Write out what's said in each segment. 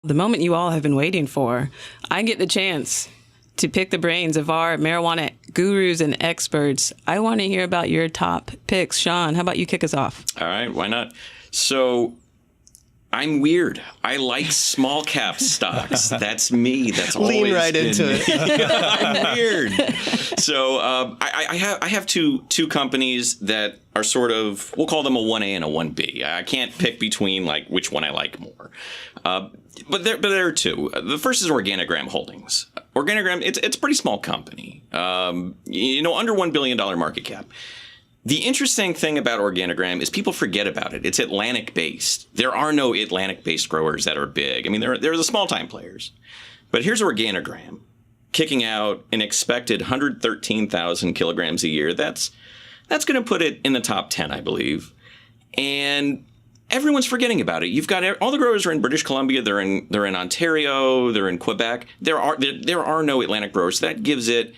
The moment you all have been waiting for, I get the chance to pick the brains of our marijuana gurus and experts. I want to hear about your top picks. Sean, how about you kick us off? All right, why not? So I'm weird. I like small cap stocks. That's me. That's always lean right into me. it. I'm weird. So I have two companies that are sort of, we'll call them a 1A and a 1B. I can't pick between like which one I like more. But there are two. The first is Organigram Holdings. Organigram, it's a pretty small company. Under $1 billion market cap. The interesting thing about Organigram is people forget about it. It's Atlantic-based. There are no Atlantic-based growers that are big. I mean, they're the small-time players. But here's Organigram kicking out an expected 113,000 kilograms a year. That's going to put it in the top 10, I believe. And everyone's forgetting about it. You've got all the growers are in British Columbia. They're in Ontario. They're in Quebec. There are no Atlantic growers. That gives it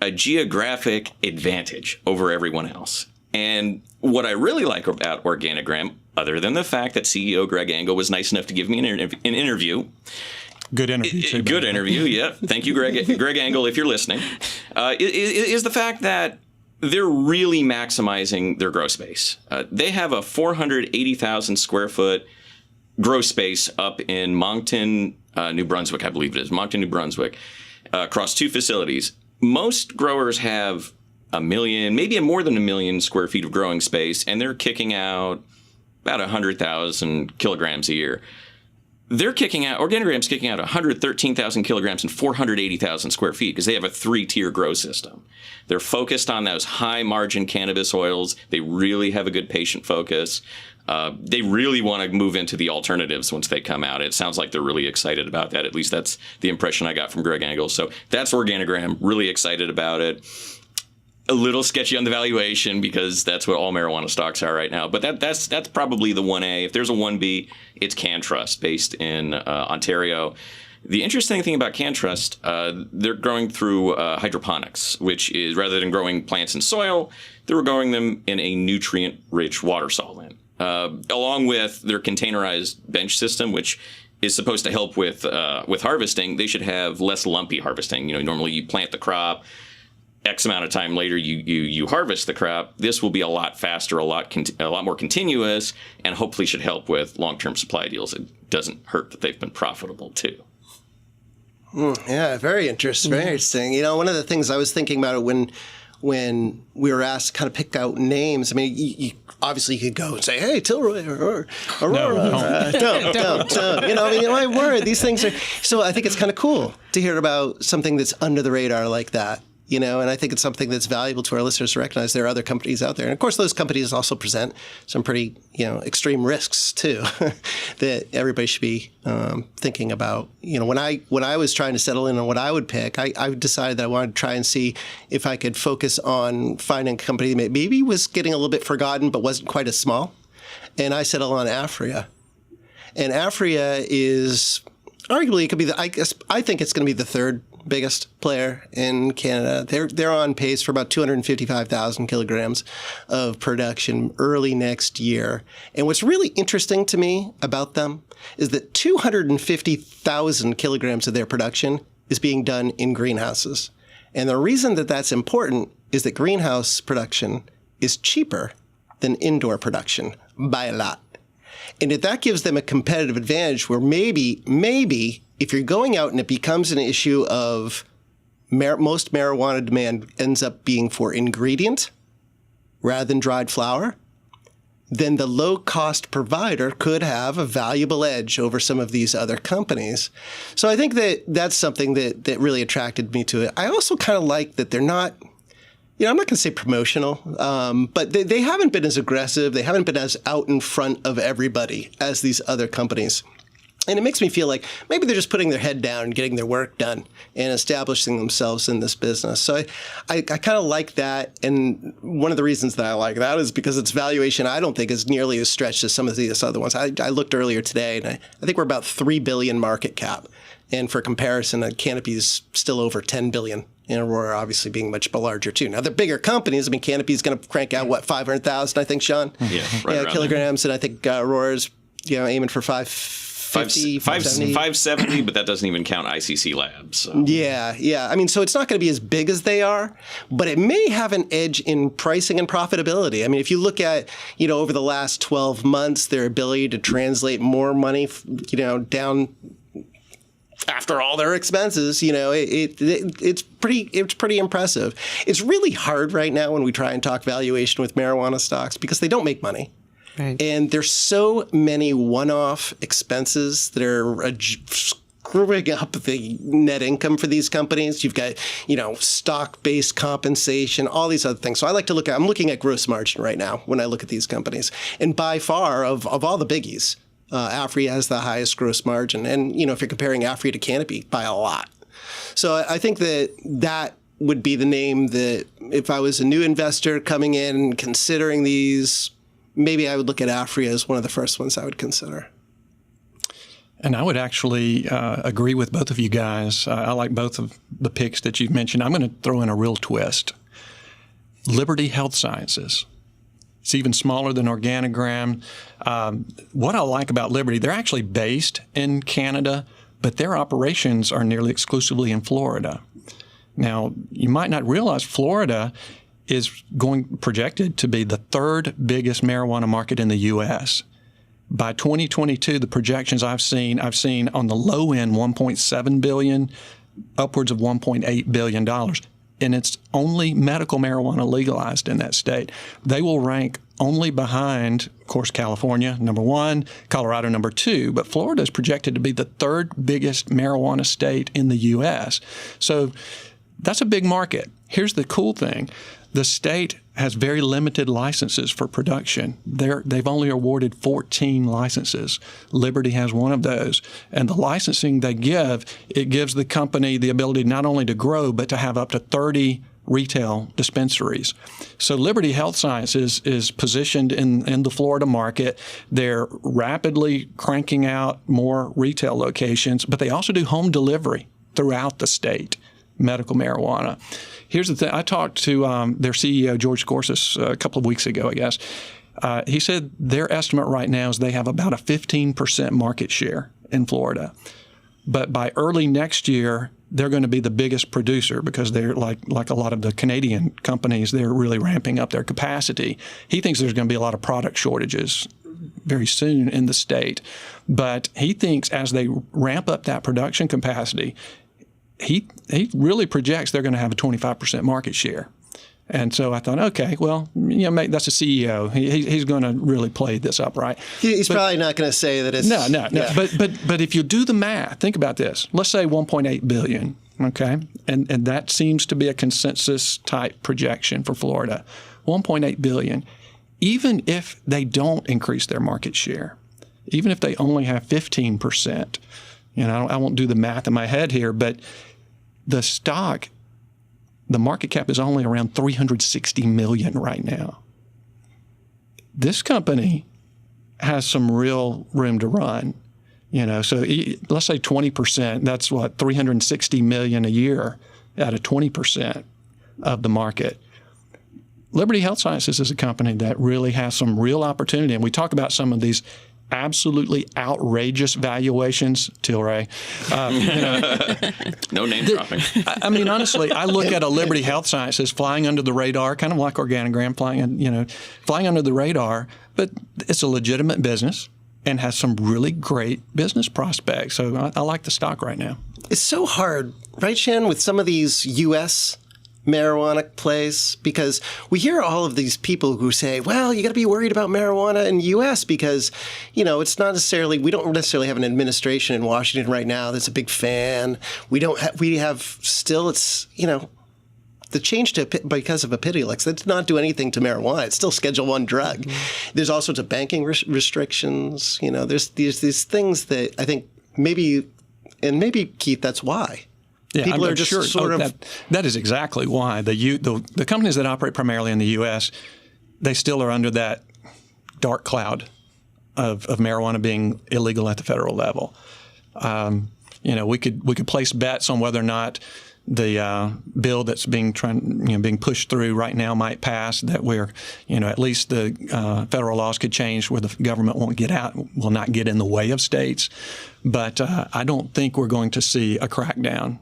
a geographic advantage over everyone else. And what I really like about Organigram, other than the fact that CEO Greg Angle was nice enough to give me an interview. Good interview. Good interview, yeah. Thank you, Greg Angle, if you're listening, is the fact that they're really maximizing their grow space. They have a 480,000 square foot grow space up in Moncton, New Brunswick, I believe it is. Moncton, New Brunswick, across two facilities. Most growers have 1 million, maybe more than 1 million square feet of growing space, and they're kicking out about 100,000 kilograms a year. Organigram's kicking out 113,000 kilograms and 480,000 square feet because they have a 3-tier grow system. They're focused on those high-margin cannabis oils. They really have a good patient focus. They really want to move into the alternatives once they come out. It sounds like they're really excited about that. At least that's the impression I got from Greg Angle. So that's Organigram. Really excited about it. A little sketchy on the valuation because that's what all marijuana stocks are right now. But that's probably the 1A. If there's a 1B, it's CanTrust based in Ontario. The interesting thing about CanTrust, they're growing through hydroponics, which is rather than growing plants in soil, they're growing them in a nutrient-rich water solvent. Along with their containerized bench system, which is supposed to help with harvesting. They should have less lumpy harvesting. Normally you plant the crop, X amount of time later you harvest the crop. This will be a lot faster, a lot more continuous, and hopefully should help with long-term supply deals. It doesn't hurt that they've been profitable too. Yeah, very interesting. Very interesting. One of the things I was thinking about it when we were asked to kind of pick out names. I mean, you obviously you could go and say, "Hey, Tilroy or Aurora." Don't. My word, these things are. So I think it's kind of cool to hear about something that's under the radar like that. And I think it's something that's valuable to our listeners to recognize there are other companies out there. And of course, those companies also present some pretty, extreme risks too that everybody should be thinking about. When I was trying to settle in on what I would pick, I decided that I wanted to try and see if I could focus on finding a company that maybe was getting a little bit forgotten, but wasn't quite as small. And I settled on Aphria. And Aphria is arguably, it could be I think it's going to be the third biggest player in Canada. They're on pace for about 255,000 kilograms of production early next year. And what's really interesting to me about them is that 250,000 kilograms of their production is being done in greenhouses. And the reason that that's important is that greenhouse production is cheaper than indoor production by a lot. And if that gives them a competitive advantage where maybe if you're going out and it becomes an issue of most marijuana demand ends up being for ingredient rather than dried flower, then the low-cost provider could have a valuable edge over some of these other companies. So I think that that's something that really attracted me to it. I also kind of like that they're not, I'm not going to say promotional, but they haven't been as aggressive. They haven't been as out in front of everybody as these other companies. And it makes me feel like maybe they're just putting their head down and getting their work done and establishing themselves in this business. So I kind of like that. And one of the reasons that I like that is because its valuation, I don't think, is nearly as stretched as some of these other ones. I looked earlier today, and I think we're about $3 billion market cap. And for comparison, Canopy's still over $10 billion. And Aurora obviously being much larger too. Now they're bigger companies. I mean, Canopy's going to crank out 500,000, I think, Sean. Yeah, right kilograms, and I think Aurora's aiming for 550. 570, but that doesn't even count ICC Labs. So. Yeah. I mean, so it's not going to be as big as they are, but it may have an edge in pricing and profitability. I mean, if you look at, over the last 12 months, their ability to translate more money, down after all their expenses, it's pretty impressive. It's really hard right now when we try and talk valuation with marijuana stocks because they don't make money. Right. And there's so many one-off expenses that are screwing up the net income for these companies. You've got, stock-based compensation, all these other things. So I'm looking at gross margin right now when I look at these companies. And by far, of all the biggies, Aphria has the highest gross margin. And, if you're comparing Aphria to Canopy, by a lot. So I think that would be the name that if I was a new investor coming in and considering these, maybe I would look at Aphria as one of the first ones I would consider. And I would actually agree with both of you guys. I like both of the picks that you've mentioned. I'm going to throw in a real twist. Liberty Health Sciences. It's even smaller than Organigram. What I like about Liberty, they're actually based in Canada, but their operations are nearly exclusively in Florida. Now, you might not realize Florida is projected to be the third biggest marijuana market in the U.S. By 2022, the projections I've seen on the low end $1.7 billion, upwards of $1.8 billion. And it's only medical marijuana legalized in that state. They will rank only behind, of course, California, number one, Colorado, number two, but Florida is projected to be the third biggest marijuana state in the U.S. So that's a big market. Here's the cool thing. The state has very limited licenses for production. They've only awarded 14 licenses. Liberty has one of those. And the licensing they give, it gives the company the ability not only to grow, but to have up to 30 retail dispensaries. So Liberty Health Sciences is positioned in the Florida market. They're rapidly cranking out more retail locations, but they also do home delivery throughout the state, medical marijuana. Here's the thing. I talked to their CEO, George Scorsis, a couple of weeks ago, I guess. He said their estimate right now is they have about a 15% market share in Florida. But by early next year, they're going to be the biggest producer because they're like a lot of the Canadian companies, they're really ramping up their capacity. He thinks there's going to be a lot of product shortages very soon in the state. But he thinks as they ramp up that production capacity, he really projects they're going to have a 25% market share. And so I thought, okay, well, that's a CEO. He's going to really play this up, right? He's probably not going to say that it's... No. Yeah. But if you do the math, think about this. Let's say $1.8 billion, okay? And that seems to be a consensus type projection for Florida. $1.8 billion. Even if they don't increase their market share, even if they only have 15%, I won't do the math in my head here, but the stock, the market cap is only around $360 million right now. This company has some real room to run, so let's say 20%, that's what, $360 million a year at a 20% of the market. Liberty Health Sciences is a company that really has some real opportunity. And we talk about some of these absolutely outrageous valuations, Tilray. No name dropping. I mean, honestly, I look at a Liberty Health Sciences flying under the radar, kind of like Organigram, flying under the radar, but it's a legitimate business and has some really great business prospects. So I like the stock right now. It's so hard, right, Shannon, with some of these U.S. marijuana plays, because we hear all of these people who say, well, you got to be worried about marijuana in the U.S. because, it's not necessarily, we don't necessarily have an administration in Washington right now that's a big fan. We have still, it's, the change because of Epidiolex, that did not do anything to marijuana. It's still Schedule I drug. Mm-hmm. There's all sorts of banking restrictions. There's these things that I think maybe Keith, that's why. Yeah, people are just sort of... That is exactly why. The companies that operate primarily in the U.S., they still are under that dark cloud of marijuana being illegal at the federal level. we could place bets on whether or not the bill that's being pushed through right now might pass. That at least the federal laws could change where the government will not get in the way of states. But I don't think we're going to see a crackdown.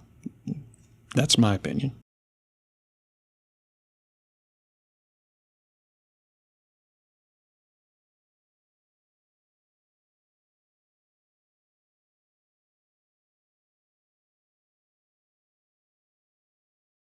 That's my opinion.